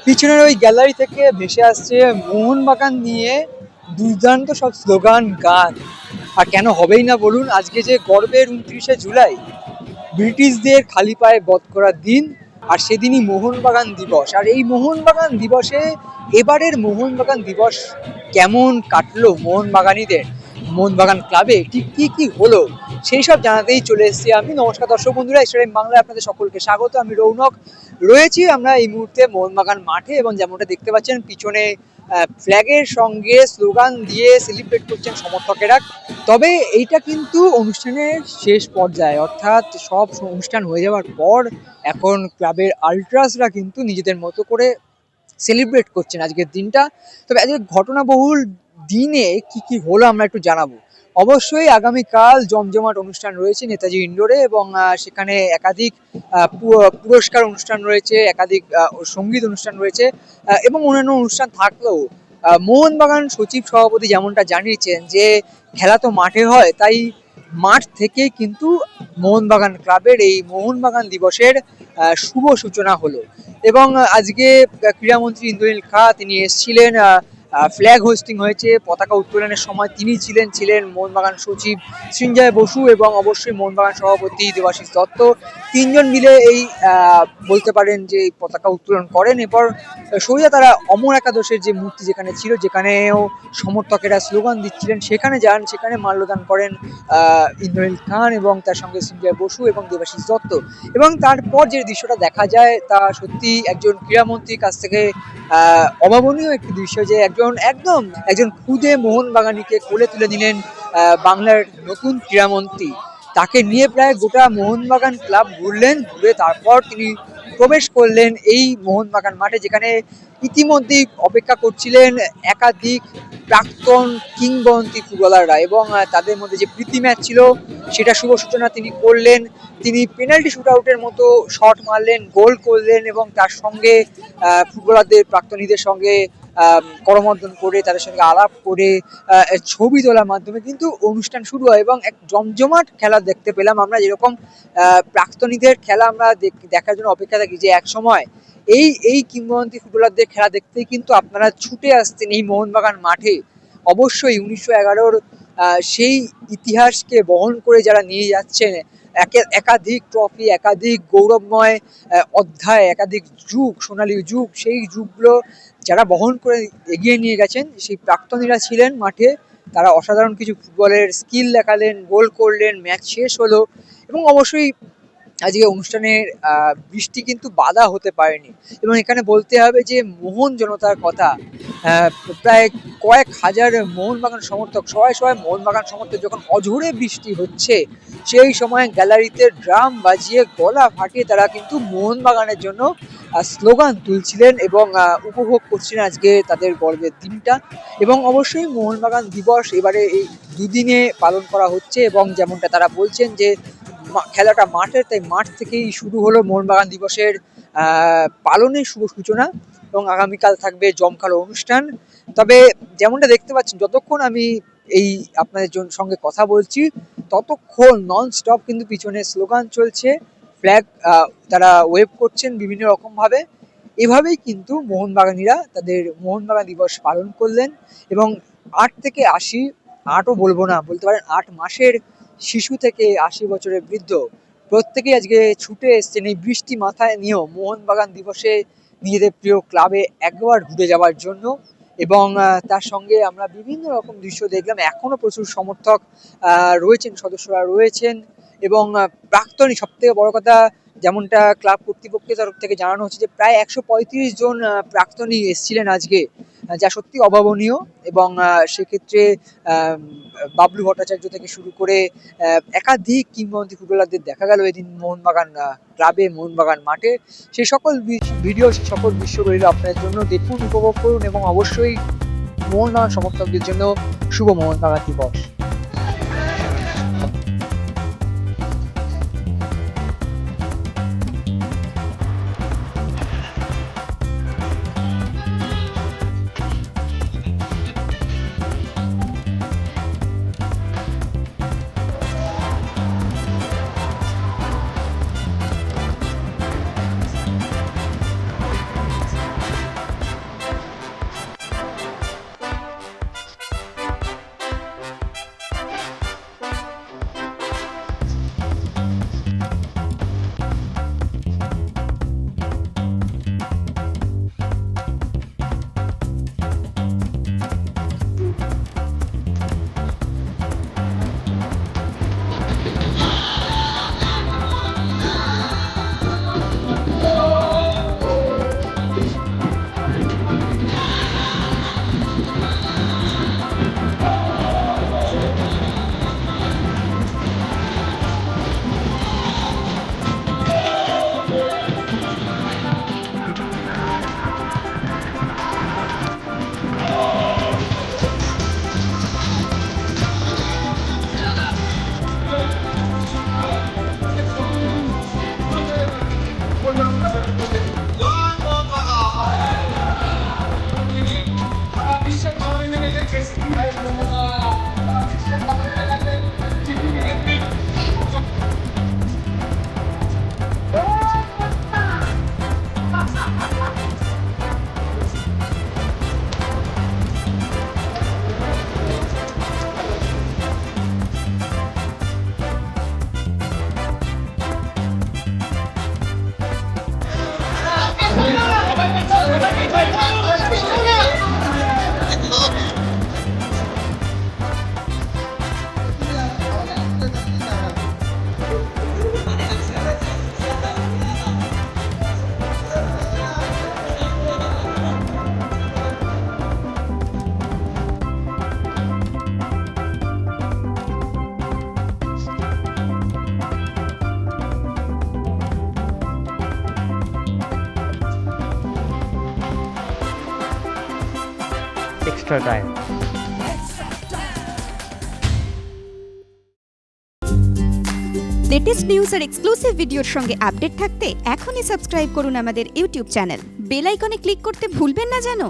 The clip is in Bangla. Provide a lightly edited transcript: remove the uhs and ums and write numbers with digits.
পিছনের ওই গ্যালারি থেকে ভেসে আসছে মোহনবাগান নিয়ে দুর্দান্ত সব স্লোগান, গান। আর কেন হবেই না বলুন, আজকে যে গর্বের 29শে জুলাই, ব্রিটিশদের খালি পায়ে বধ করার দিন, আর সেদিনই মোহনবাগান দিবস। আর এই মোহনবাগান দিবসে এবারের মোহনবাগান দিবস কেমন কাটলো মোহনবাগানীদের, মোহনবাগান ক্লাবে ঠিক কি কি হলো, সেই সব জানাতেই চলে এসেছি আমি। নমস্কার দর্শক বন্ধুরা, স্টারটাইম বাংলায় আপনাদের সকলকে স্বাগত। আমি রৌনক রয়েছি আমরা এই মুহূর্তে মোহনবাগান মাঠে, এবং যেমনটা দেখতে পাচ্ছেন পিছনে ফ্ল্যাগের সঙ্গে স্লোগান দিয়ে সেলিব্রেট করছেন সমর্থকেরা। তবে এইটা কিন্তু অনুষ্ঠানের শেষ পর্যায়ে, অর্থাৎ সব অনুষ্ঠান হয়ে যাওয়ার পর এখন ক্লাবের আল্ট্রাসরা কিন্তু নিজেদের মতো করে সেলিব্রেট করছেন আজকের দিনটা। তবে আজকে ঘটনাবহুল দিনে কি কি হলো আমরা একটু জানাবো। অবশ্যই আগামীকাল জমজমাট অনুষ্ঠান রয়েছে নেতাজি ইন্ডোরে, এবং সেখানে একাধিক পুরস্কার অনুষ্ঠান রয়েছে, একাধিক সঙ্গীত অনুষ্ঠান রয়েছে, এবং অন্যান্য অনুষ্ঠান থাকলেও মোহনবাগান সচিব সভাপতি যেমনটা জানিয়েছেন যে খেলা তো মাঠে হয়, তাই মাঠ থেকেই কিন্তু মোহনবাগান ক্লাবের এই মোহনবাগান দিবসের শুভ সূচনা হলো। এবং আজকে ক্রীড়ামন্ত্রী ইন্দ্রনীল খা তিনি এসেছিলেন, ফ্ল্যাগ হোস্টিং হয়েছে, পতাকা উত্তোলনের সময় তিনি ছিলেন মোহনবাগান সচিব সৃঞ্জয় বসু, এবং অবশ্যই মোহনবাগান সভাপতি দেবাশিস দত্ত। তিনজন মিলে এই বলতে পারেন যে পতাকা উত্তোলন করেন। এরপর সোজা তারা অমর একাদশের যে মূর্তি যেখানে ছিল, যেখানেও সমর্থকেরা স্লোগান দিচ্ছিলেন, সেখানে যান, সেখানে মাল্যদান করেন ইন্দ্রনীল খান এবং তার সঙ্গে সৃঞ্জয় বসু এবং দেবাশিস দত্ত। এবং তারপর যে দৃশ্যটা দেখা যায় তা সত্যি একজন ক্রীড়ামন্ত্রীর কাছ থেকে অভাবনীয় একটি দৃশ্য, যে একজন খুদে মোহনবাগানীকে কোলে তুলে নিলেন বাংলার নতুন ক্রীড়ামন্ত্রী। তাকে নিয়ে প্রায় গোটা মোহনবাগান ক্লাব ঘুরে তারপর তিনি প্রবেশ করলেন এই মোহনবাগান মাঠে, যেখানে ইতিমধ্যেই অপেক্ষা করছিলেন একাধিক প্রাক্তন কিংবদন্তি ফুটবলাররা, এবং তাদের মধ্যে যে প্রীতি ম্যাচ ছিল সেটা শুভ সূচনা তিনি করলেন। তিনি পেনাল্টি শুট আউটের মতো শট মারলেন, গোল করলেন, এবং তার সঙ্গে ফুটবলারদের প্রাক্তনীদের সঙ্গে করমর্দন করে, তাদের সঙ্গে আলাপ করে ছবি তোলার মাধ্যমে কিন্তু অনুষ্ঠান শুরু হয়। এবং এক জমজমাট খেলা দেখতে পেলাম আমরা, যেরকম প্রাক্তনীদের খেলা আমরা দেখার জন্য অপেক্ষা থাকি, যে এক সময় এই কিংবদন্তি ফুটবলারদের খেলা দেখতেই কিন্তু আপনারা ছুটে আসতেন এই মোহনবাগান মাঠে। অবশ্যই 1911-র সেই ইতিহাসকে বহন করে যারা নিয়ে যাচ্ছেন একাধিক ট্রফি, একাধিক গৌরবময় অধ্যায়, একাধিক যুগ, সোনালী যুগ, সেই যুগগুলো যারা বহন করে এগিয়ে নিয়ে গেছেন সেই প্রাক্তনীরা ছিলেন মাঠে। তারা অসাধারণ কিছু ফুটবলের স্কিল দেখালেন, গোল করলেন, ম্যাচ শেষ হলো। এবং অবশ্যই আজকে অনুষ্ঠানের বৃষ্টি কিন্তু বাধা হতে পারেনি। এবং এখানে বলতে হবে যে মোহন জনতার কথা, প্রায় কয়েক হাজার মোহনবাগান সমর্থক, সবাই মোহনবাগান সমর্থক যখন অঝোরে বৃষ্টি হচ্ছে, সেই সময় গ্যালারিতে ড্রাম বাজিয়ে গলা ফাটিয়ে তারা কিন্তু মোহনবাগানের জন্য স্লোগান তুলছিলেন এবং উপভোগ করছিলেন আজকে তাদের গর্বের দিনটা। এবং অবশ্যই মোহনবাগান দিবস এবারে এই দুদিনে পালন করা হচ্ছে, এবং যেমনটা তারা বলছেন যে খেলাটা মাঠের, তাই মাঠ থেকেই শুরু হলো মোহনবাগান দিবসের পালনের শুভ সূচনা, এবং আগামীকাল থাকবে জমকালো অনুষ্ঠান। তবে যেমনটা দেখতে পাচ্ছেন, যতক্ষণ আমি এই আপনাদের সঙ্গে কথা বলছি ততক্ষণ নন স্টপ কিন্তু পিছনে স্লোগান চলছে, ফ্ল্যাগ তারা ওয়েভ করছেন বিভিন্ন রকমভাবে। এভাবেই কিন্তু মোহনবাগানীরা তাদের মোহনবাগান দিবস পালন করলেন। এবং 8 থেকে 80, 8ও বলবো না, বলতে পারেন 8 মাসের শিশু থেকে 80 বছরের বৃদ্ধ, প্রত্যেকেই আজকে ছুটে এসছেন এই বৃষ্টি মাথায় নিয়েও মোহনবাগান দিবসে নিজেদের প্রিয় ক্লাবে একবার ঘুরে যাওয়ার জন্য। এবং তার সঙ্গে আমরা বিভিন্ন রকম দৃশ্য দেখলাম। এখনো প্রচুর সমর্থক রয়েছেন, সদস্যরা রয়েছেন, এবং প্রাক্তনী, সব থেকে বড় কথা, যেমনটা ক্লাব কর্তৃপক্ষের তরফ থেকে জানানো হচ্ছে যে প্রায় 135 জন প্রাক্তনী এসেছিলেন আজকে, যা সত্যি অভাবনীয়। এবং সেক্ষেত্রে বাবলু ভট্টাচার্য থেকে শুরু করে একাধিক কিংবদন্তি ফুটবলারদের দেখা গেল এদিন মোহনবাগান ক্লাবে, মোহনবাগান মাঠে। সেই সকল ভিডিও, সেই সকল দৃশ্য রইল আপনাদের জন্য, দেখুন, উপভোগ করুন, এবং অবশ্যই মোহনবাগান সমর্থকদের জন্য শুভ মোহনবাগান দিবস। extra time. লেটেস্ট নিউজ আর এক্সক্লুসিভ ভিডিওর সঙ্গে আপডেট থাকতে এখনই সাবস্ক্রাইব করুন আমাদের ইউটিউব চ্যানেল। বেল আইকনে ক্লিক করতে ভুলবেন না যেন।